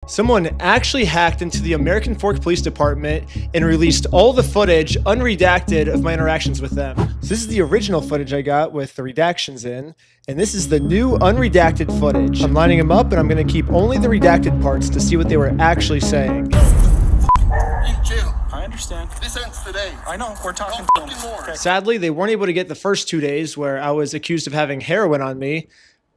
Someone actually hacked into the American Fork Police Department and released all the footage unredacted of my interactions with them. So this is the original footage I got with the redactions in, and this is the new unredacted footage. I'm lining them up and I'm gonna keep only the redacted parts to see what they were actually saying. In jail. I understand. This ends today. I know. We're talking No fucking more. Okay. Sadly, they weren't able to get the first 2 days where I was accused of having heroin on me.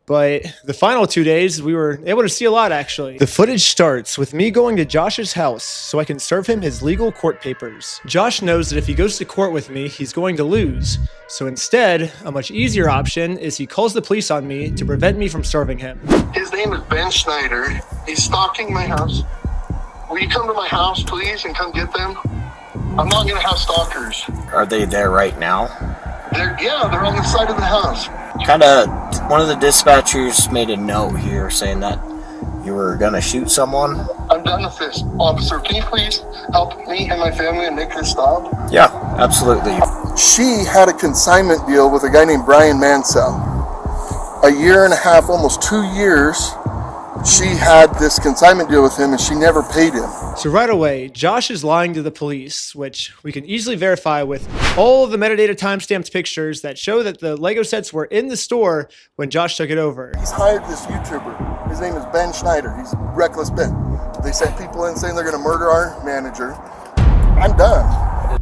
But the final 2 days, we were able to see a lot, actually. The footage starts with me going to Josh's house so I can serve him his legal court papers. Josh knows that if he goes to court with me, he's going to lose. So instead, a much easier option is he calls the police on me to prevent me from serving him. His name is Ben Schneider. He's stalking my house. Will you come to my house, please, and come get them? I'm not going to have stalkers. Are they there right now? They're on the side of the house. One of the dispatchers made a note here saying that you were gonna shoot someone. I'm done with this. Officer, can you please help me and my family and make this stop? Yeah, absolutely. She had a consignment deal with a guy named Brian Mansell. A year and a half, almost 2 years, she had this consignment deal with him and she never paid him. So right away, Josh is lying to the police, which we can easily verify with all of the metadata timestamped pictures that show that the Lego sets were in the store when Josh took it over. He's hired this YouTuber. His name is Ben Schneider. He's Reckless Ben. They sent people in saying they're going to murder our manager. I'm done.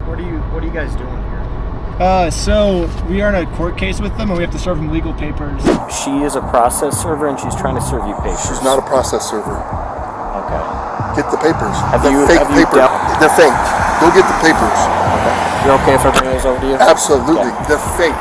What are you guys doing here? So we are in a court case with them and we have to serve them legal papers. She is a process server and she's trying to serve you papers. She's not a process server. Okay. Get the papers. Have They're you- fake have you papers. dealt- They're fake. Go get the papers. Okay. You're okay if I bring those over to you? Absolutely. They're fake.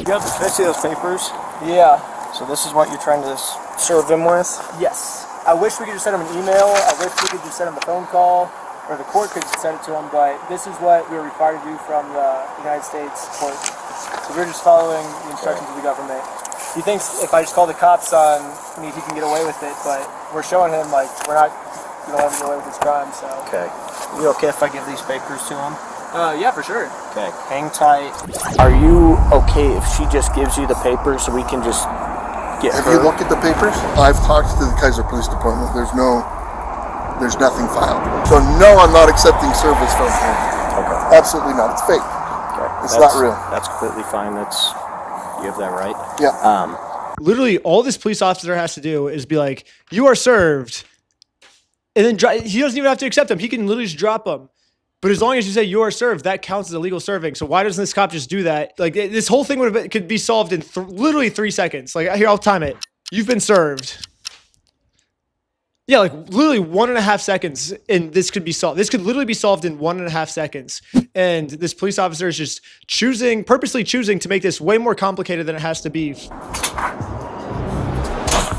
You have to see those papers? Yeah. So this is what you're trying to serve them with? Yes. I wish we could just send them an email. I wish we could just send them a phone call, or the court could just send it to them, but this is what we're required to do from the United States court. So we're just following the instructions of the government. He thinks if I just call the cops on me, he can get away with it, but we're showing him, like, we're not going to let him get away with his crime, so. Okay. You okay if I give these papers to him? Yeah, for sure. Okay. Hang tight. Are you okay if she just gives you the papers so we can just get Have her? you looked at the papers? I've talked to the Kaiser Police Department. There's nothing filed. So no, I'm not accepting service from him. Okay. Absolutely not. It's fake. Okay. It's not real. That's completely fine. You have that right. Yeah. Literally, all this police officer has to do is be like, "You are served," and then he doesn't even have to accept them. He can literally just drop them. But as long as you say you are served, that counts as a legal serving. So why doesn't this cop just do that? Like, this whole thing could be solved in literally 3 seconds. Like, here, I'll time it. You've been served. Yeah, like literally 1.5 seconds, and this could be solved. This could literally be solved in 1.5 seconds. And this police officer is just purposely choosing to make this way more complicated than it has to be.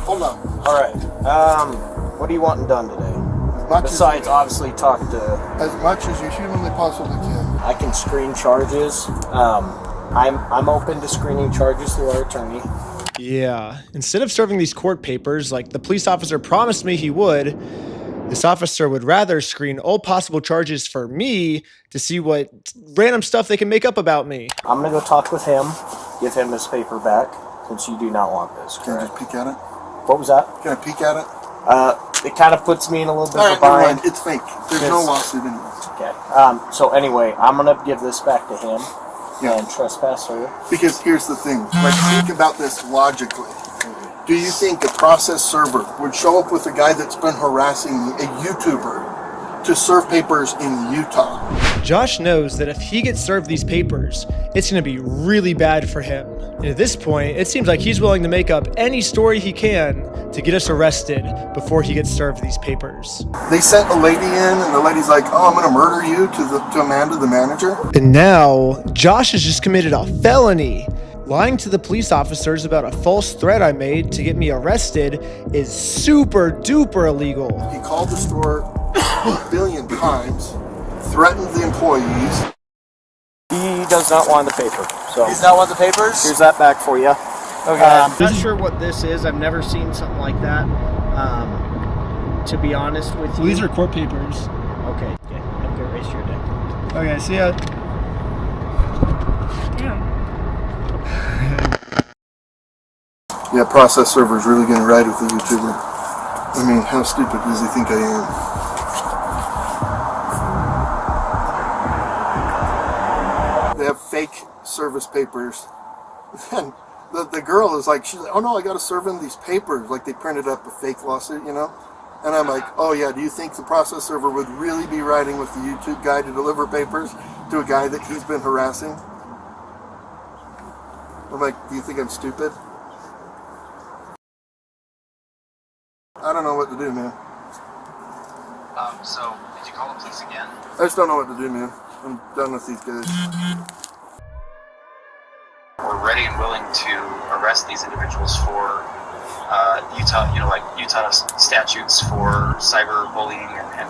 Hold on. All right. What are you wanting done today? Besides, obviously, talk to. As much as you humanly possibly can. I can screen charges. I'm open to screening charges through our attorney. Yeah. Instead of serving these court papers like the police officer promised me he would, this officer would rather screen all possible charges for me to see what random stuff they can make up about me. I'm gonna go talk with him, give him his paper back, since you do not want this. Can I Correct? just peek at it? What was that? Can I peek at it? It kind of puts me in a little bit All of right, a never bind. mind. It's fake. There's no Yes. lawsuit in this. Okay. So anyway, I'm gonna give this back to him Yeah. and trespass her. Because here's the thing. Like, think about this logically. Do you think a process server would show up with a guy that's been harassing a YouTuber to serve papers in Utah? Josh knows that if he gets served these papers, it's going to be really bad for him. And at this point, it seems like he's willing to make up any story he can to get us arrested before he gets served these papers. They sent a lady in, and the lady's like, "Oh, I'm going to murder you," to Amanda, the manager. And now, Josh has just committed a felony. Lying to the police officers about a false threat I made to get me arrested is super duper illegal. He called the store a billion times, threatened the employees. He does not want the paper. So He's not want the papers? here's that back for you. Okay. I'm not sure what this is. I've never seen something like that. To be honest with you. These are court papers. Okay. Yeah. Have a good rest of your day. Okay, see ya. Yeah, process server's really going to ride with the YouTuber. I mean, how stupid does he think I am? They have fake service papers. And the girl is like, she's like, oh no, I got to serve him these papers. Like they printed up a fake lawsuit, you know? And I'm like, oh yeah, do you think the process server would really be riding with the YouTube guy to deliver papers to a guy that he's been harassing? I'm like, do you think I'm stupid? I don't know what to do, man. So, did you call the police again? I just don't know what to do, man. I'm done with these guys. We're ready and willing to arrest these individuals for Utah statutes for cyberbullying and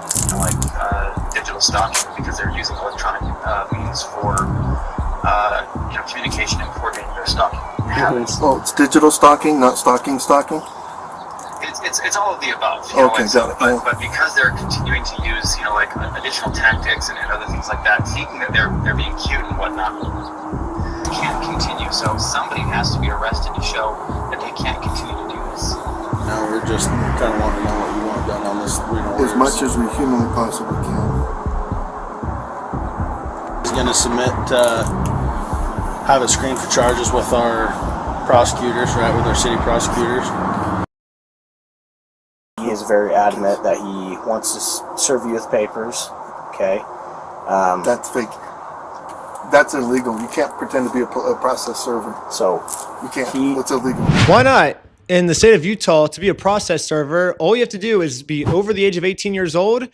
digital stalking because they're using electronic means for communication and coordinating their stalking habits. Oh, it's digital stalking, not stalking. It's all of the above. Okay, got it. But because they're continuing to use additional tactics and other things like that, thinking that they're being cute and whatnot, can't continue. So somebody has to be arrested to show that they can't continue to do this. No, we're just kind of wanting to know what you want done on this. As much as we humanly possibly can. He's going to submit, have it screened for charges with our prosecutors, right, with our city prosecutors. He is very adamant that he wants to serve you with papers. Okay. That's fake. That's illegal. You can't pretend to be a process server. So You can't. He- That's illegal. Why not? In the state of Utah, to be a process server, all you have to do is be over the age of 18 years old.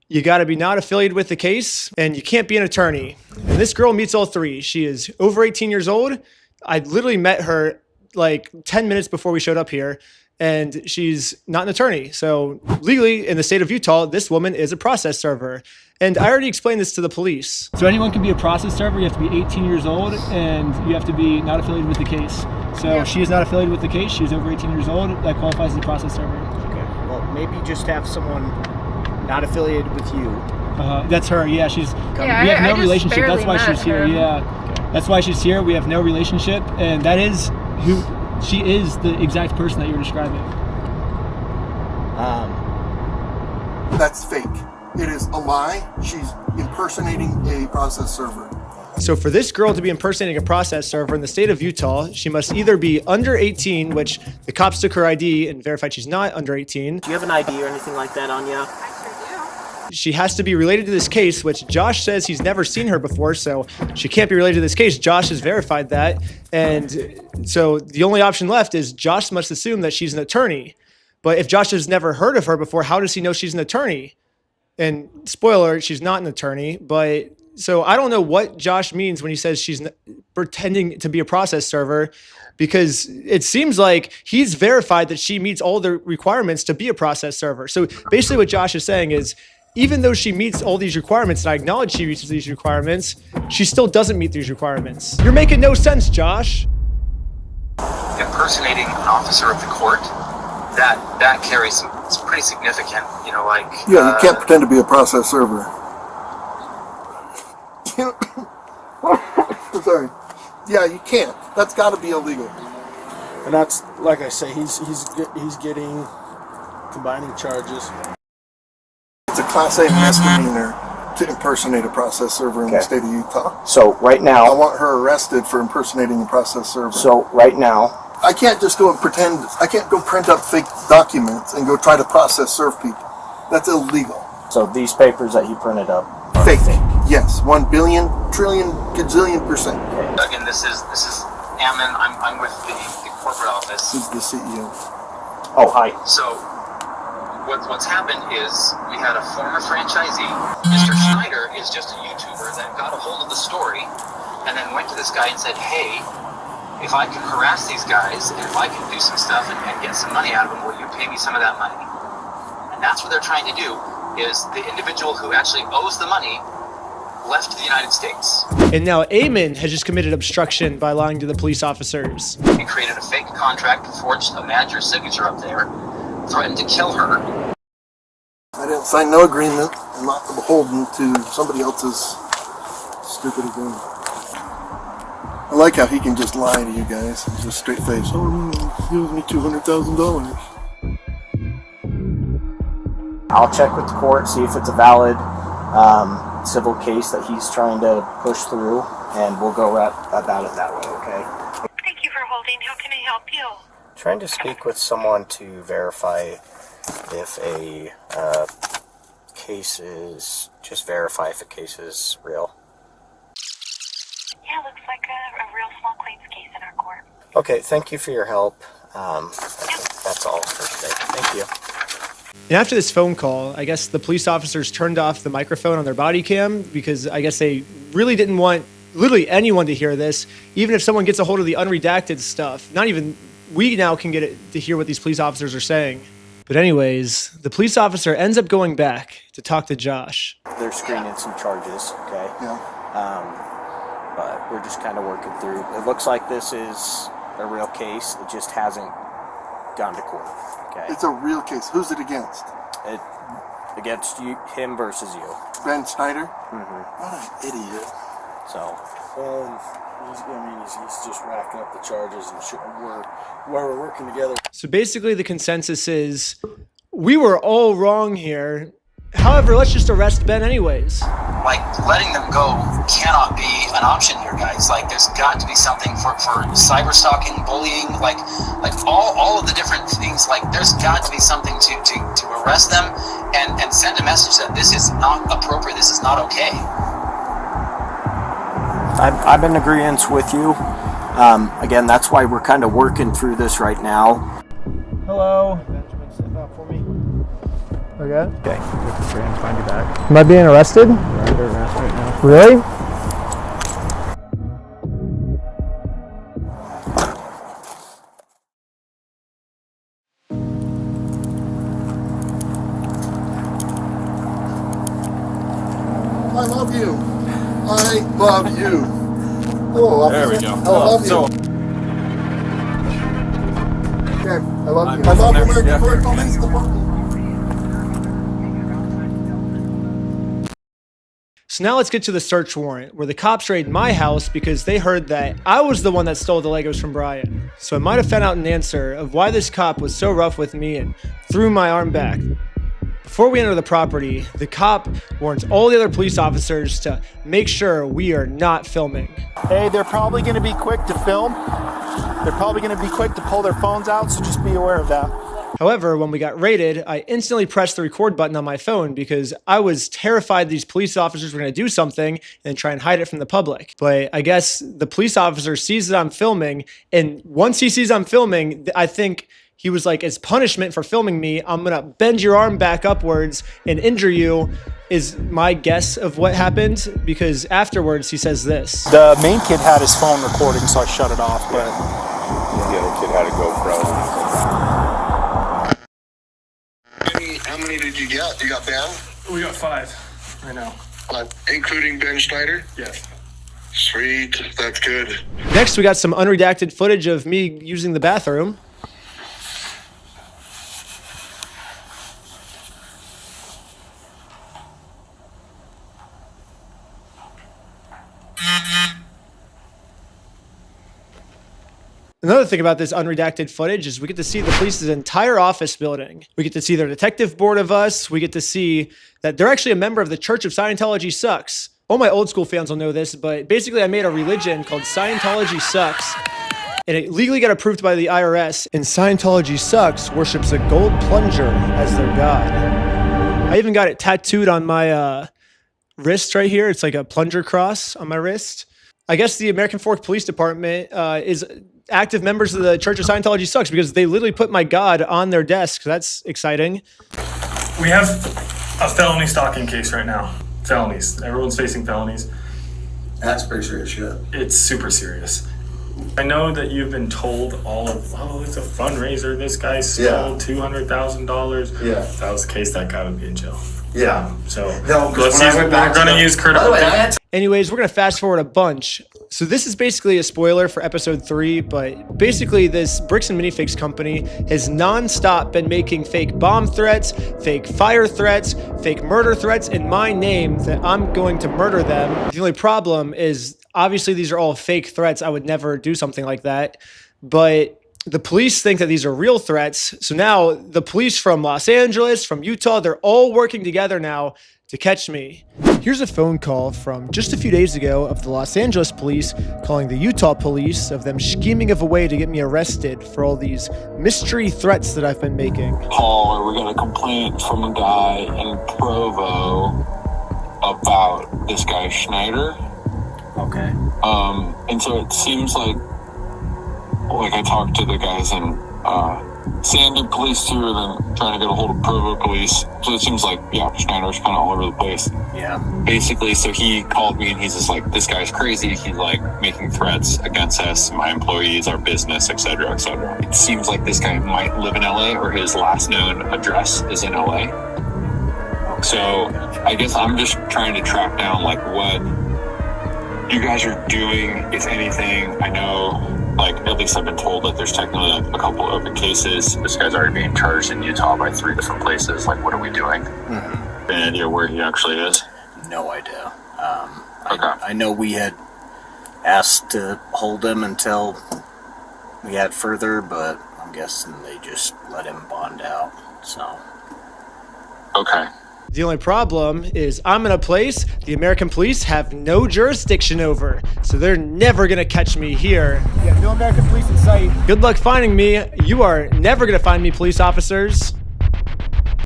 You got to be not affiliated with the case, and you can't be an attorney. And this girl meets all three. She is over 18 years old. I literally met her like 10 minutes before we showed up here, and she's not an attorney. So legally, in the state of Utah, this woman is a process server. And I already explained this to the police. So anyone can be a process server. You have to be 18 years old, and you have to be not affiliated with the case. So she is not affiliated with the case. She's over 18 years old. That qualifies as a process server. Okay. Well, maybe just have someone not affiliated with you. That's her. Yeah, she's. Yeah, we have I no just relationship. That's barely why she's met here. her. Yeah, that's why she's here. We have no relationship, and that is who she is. The exact person that you're describing. That's fake. It is a lie. She's impersonating a process server. So for this girl to be impersonating a process server in the state of Utah, she must either be under 18, which the cops took her ID and verified she's not under 18. Do you have an ID or anything like that on you? She has to be related to this case, which Josh says he's never seen her before, so she can't be related to this case. Josh has verified that. And so the only option left is Josh must assume that she's an attorney. But if Josh has never heard of her before, how does he know she's an attorney? And spoiler alert, she's not an attorney. But so I don't know what Josh means when he says she's pretending to be a process server, because it seems like he's verified that she meets all the requirements to be a process server. So basically what Josh is saying is, even though she meets all these requirements, and I acknowledge she meets these requirements, she still doesn't meet these requirements. You're making no sense, Josh. Impersonating an officer of the court, that carries it's pretty significant, Yeah, you can't pretend to be a process server. Sorry. Yeah, you can't. That's got to be illegal. And that's, like I say, he's getting combining charges. It's a Class A misdemeanor to impersonate a process server in the state of Utah. So right I now, want her arrested for impersonating a process server. I I can't just go and pretend. I can't go print up fake documents and go try to process serve people. That's illegal. so these papers that he printed up are Fake. Yes, 1 billion, trillion, gazillion %. Again, this is Ammon. I'm with the corporate office. He's the CEO. Oh, hi. So what's happened is we had a former franchisee. Mr. Schneider is just a YouTuber that got a hold of the story and then went to this guy and said, hey, if I can harass these guys and if I can do some stuff and get some money out of them, will you pay me some of that money? And that's what they're trying to do, is the individual who actually owes the money left the United States. And now Eamon has just committed obstruction by lying to the police officers. He created a fake contract, forged a manager's signature up there, threatened to kill her. I didn't sign no agreement. I'm not beholden to somebody else's stupid agreement. I like how he can just lie to you guys. Just straight face. Oh, no, he owes me $200,000. I'll check with the court, see if it's a valid civil case that he's trying to push through, and we'll go about it that way, okay? Thank you for holding. How can I help you? Trying to speak with someone to verify if a case is, just verify if a case is real. Yeah, looks like a real small claims case in our court. Okay, thank you for your help. I think that's all for today. Thank you. And after this phone call, I guess the police officers turned off the microphone on their body cam because I guess they really didn't want literally anyone to hear this, even if someone gets a hold of the unredacted stuff. Not even we now can get it to hear what these police officers are saying. But anyways, the police officer ends up going back to talk to Josh. They're screening some charges, okay? Yeah. But we're just kind of working through. It looks like this is a real case. It just hasn't gone to court, okay? It's a real case. Who's it against? It against you, him versus you. Ben Schneider? Mm-hmm. What an idiot. So, He's just racking up the charges, and we're working together. So basically the consensus is we were all wrong here. However, let's just arrest Ben anyways. Like, letting them go cannot be an option here, guys. Like, there's got to be something for cyber stalking, bullying, like all of the different things. Like, there's got to be something to arrest them and send a message that this is not appropriate, this is not okay. I'm in agreement with you. Again, that's why we're kind of working through this right now. Hello. Benjamin, step out for me. Okay. Okay. Find you back. Am I being arrested? You're under arrest right now. Really? I love you. I love you. Hello, There we officer. go. I love you. So, Okay, I love you. I love American Fort Police Department. So now let's get to the search warrant, where the cops raid my house because they heard that I was the one that stole the Legos from Brian. So I might have found out an answer of why this cop was so rough with me and threw my arm back. Before we enter the property, the cop warns all the other police officers to make sure we are not filming. Hey, they're probably going to be quick to film. They're probably going to be quick to pull their phones out, so just be aware of that. However, when we got raided, I instantly pressed the record button on my phone because I was terrified these police officers were going to do something and try and hide it from the public. But I guess the police officer sees that I'm filming, and once he sees I'm filming, I think he was like, as punishment for filming me, I'm going to bend your arm back upwards and injure you, is my guess of what happened, because afterwards he says this. The main kid had his phone recording, so I shut it off, but... The other kid had a GoPro. How many did you get? You got Ben? We got 5 right now. Including Ben Schneider? Yes. Sweet. That's good. Next, we got some unredacted footage of me using the bathroom. Another thing about this unredacted footage is we get to see the police's entire office building. We get to see their detective board of us. We get to see that they're actually a member of the Church of Scientology Sucks. All my old school fans will know this, but basically I made a religion called Scientology Sucks, and it legally got approved by the IRS, and Scientology Sucks worships a gold plunger as their god. I even got it tattooed on my wrist right here. It's like a plunger cross on my wrist. I guess the American Fork Police Department is active members of the Church of Scientology Sucks because they literally put my god on their desk. That's exciting. We have a felony stalking case right now. Felonies. Everyone's facing felonies. That's pretty serious shit. It's super serious. I know that you've been told all of, oh, it's a fundraiser. This guy stole $200,000. Yeah. If that was the case, that guy would be in jail. Yeah. So No, 'cause let's when I use, went back we're going to to use Kurt. By the way, I had Anyways, we're going to fast forward a bunch. So this is basically a spoiler for episode 3, but basically this Bricks and Minifigs company has nonstop been making fake bomb threats, fake fire threats, fake murder threats in my name that I'm going to murder them. The only problem is obviously these are all fake threats. I would never do something like that. But The police think that these are real threats. So now the police from Los Angeles, from Utah, they're all working together now to catch me. Here's a phone call from just a few days ago of the Los Angeles police calling the Utah police of them scheming of a way to get me arrested for all these mystery threats that I've been making. Paul, we got a complaint from a guy in Provo about this guy Schneider. Okay. And so it seems like I talked to the guys in Sandy police too, and then trying to get a hold of Provo police. So it seems like, yeah, Schneider's kind of all over the place. Yeah. Basically, so he called me and he's just like, this guy's crazy. He's like making threats against us, my employees, our business, etc., etc. It seems like this guy might live in LA, or his last known address is in LA. Okay. So I guess I'm just trying to track down like what you guys are doing, if anything. I know, like, at least I've been told that there's technically like a couple open cases. This guy's already being charged in Utah by 3 different places. Like, what are we doing? Mm-hmm. Any idea where he actually is? No idea. Okay. I know we had asked to hold him until we had further, but I'm guessing they just let him bond out. So. Okay. The only problem is I'm in a place the American police have no jurisdiction over, so they're never gonna catch me here. Yeah, no American police in sight. Good luck finding me. You are never gonna find me, police officers.